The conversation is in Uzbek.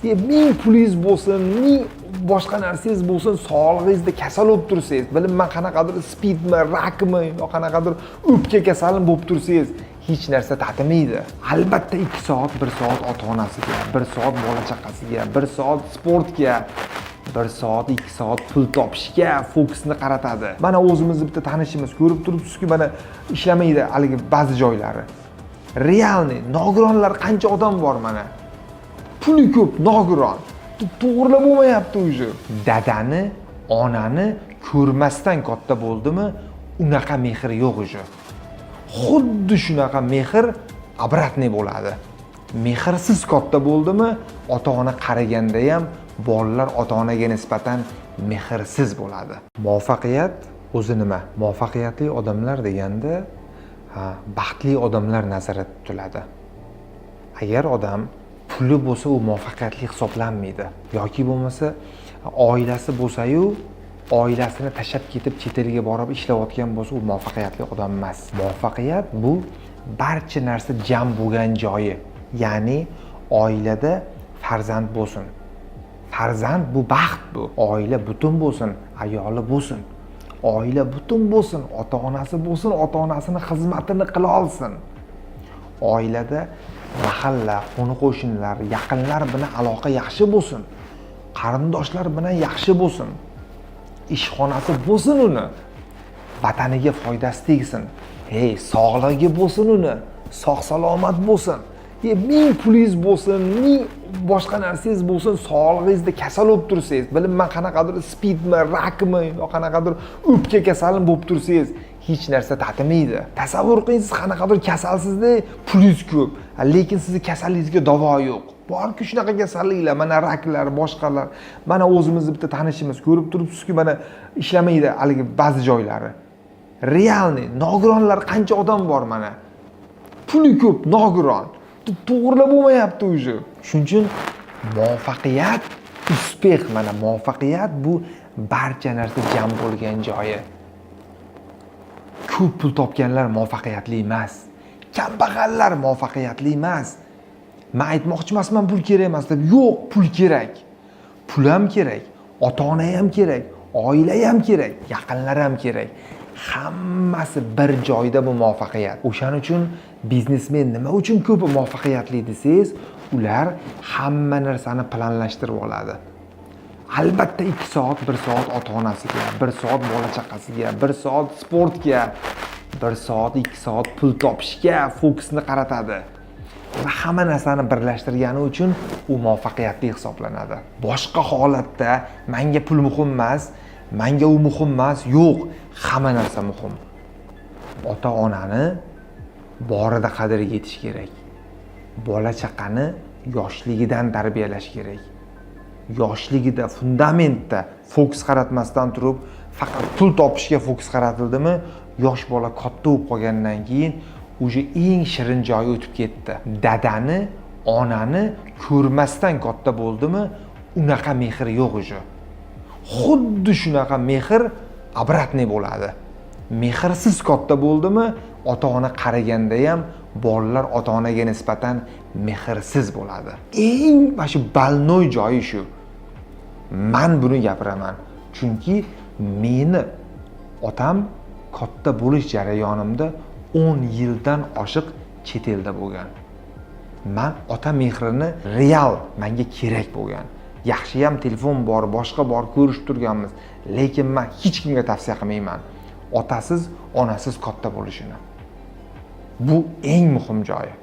Ming pulingiz bo'lsin, ming boshqa narsangiz bo'lsin, sog'lig'ingizda kasal bo'lib tursangiz, bilmaman qanaqadir spidmi, rakmi, yo qanaqadir o'pka kasali bo'lib tursangiz, hech narsa tatimaydi. Albatta 2 soat, 1 soat ota-onasiga, 1 soat bola chaqasiga, 1 soat sportga, 1 soat, 2 soat pul topishga fokusni qaratadi. Mana o'zimizni bitta tanishimiz ko'rib turibsiz-ku, mana ishlamaydi haligi ba'zi joylari. Realniy, nogironlar qancha odam bor mana. Puli ko'p, nogiron. To'g'rilab bo'lmayapti o'zi. Dadani, onani ko'rmasdan katta bo'ldimi, unaqa mehr yo'q o'zi. Xuddi shunaqa mehr obratniy bo'ladi. Mehrsiz katta bo'ldimi, ota-ona qaraganda ham bolalar ota-onaga nisbatan mehrsiz bo'ladi. Muvaffaqiyat o'zi nima? Muvaffaqiyatli odamlar deganda baxtli odamlar nazarda tutiladi. Agar odam puli bo'lsa, u muvaffaqiyatli hisoblanmaydi. Yoki bo'lmasa oilasi bo'lsa-yu, oilasini tashlab ketib chet elga borib ishlayotgan bo'lsa, u muvaffaqiyatli odam emas. Muvaffaqiyat bu barcha narsa jam bo'lgan joyi. Ya'ni oilada farzand bo'lsin. Farzand bu baxt bu. Oila butun bo'lsin, ayoli bo'lsin. Oila butun bo'lsin, ota-onasi bo'lsin, ota-onasining xizmatini qila olsin. Oilada mahalla, qo'ni-qo'shnilar, yaqinlar bilan aloqa yaxshi bo'lsin. Qarindoshlar bilan yaxshi bo'lsin. Ishxonasi bo'lsin uni. Vataniga foydasi tegsin. Sog'ligi bo'lsin uni. Sog'-salomat bo'lsin. Ming pulingiz bo'lsin, ming boshqa narsangiz bo'lsin, sog'lig'ingizda kasal bo'lib tursangiz, bilmaman qanaqadir spidmi, rakmi, yo qanaqadir o'pka kasali bo'lib tursangiz, hech narsa tatimaydi. Tasavvur qiling, siz qanaqadir kasalsizda, pulingiz ko'p, lekin sizning kasalligingizga davo yo'q. Bor-ku shunaqa kasalliklar, mana raklar, boshqalar. Mana o'zimizni bitta tanishimiz ko'rib turibsiz-ku, mana ishlamaydi haligi ba'zi joylari. Realniy, nogironlar qancha odam bor mana. Puli ko'p, nogiron. To'g'rilab bo'lmayapti o'zi. Shuning uchun muvaffaqiyat, uspeh, mana muvaffaqiyat bu barcha narsa jam bo'lgan joyi. Ko'p pul topganlar muvaffaqiyatli emas. Kambag'allar muvaffaqiyatli emas. Men aytmoqchi emasman pul kerak emas deb. Yo'q, pul kerak. Pul ham kerak, ota-ona ham kerak, oila ham kerak, yaqinlar ham kerak. Hammasi bir joyda bu muvaffaqiyat. O'shaning uchun biznesmen nima uchun ko'p muvaffaqiyatli desangiz, ular hamma narsani planlashtirib oladi. Albatta 2 soat, 1 soat ota-onasiga, 1 soat bola chaqasiga, 1 soat sportga, 1 soat, 2 soat pul topishga fokusni qaratadi. Va hamma narsani birlashtirgani uchun u muvaffaqiyatli hisoblanadi. Boshqa holatda menga pul muhim emas, menga u muhim emas, yo'q, hamma narsa muhim. Ota-onani borida qadriga yetish kerak. Bola chaqani yoshligidan tarbiyalash kerak. Yoshligida, fundamentda fokus qaratmasdan turib, faqat pul topishga fokus qaratildimi, yosh bola katta bo'lib qolgandan keyin o'sha eng shirin joyi o'tib ketdi. Dadani, onani ko'rmasdan katta bo'ldimi, unaqa mehr yo'q o'sha. Xuddi shunaqa mehr obratniy bo'ladi. Mehrsiz katta bo'ldimi, ota-ona qaraganda ham bolalar ota-onaga nisbatan mehrsiz bo'ladi. Eng shu balnoy joyi shu. Men buni gapiraman, chunki meni otam katta bo'lish jarayonimda 10 yildan oshiq chet elda bo'lgan. Men ota mehrini real menga kerak bo'lgan. Yaxshi ham telefon bor, boshqa bor, ko'rishib turganmiz, lekin men hech kimga tavsiya qilmayman otasiz, onasiz katta bo'lishini. Bu eng muhim joyi.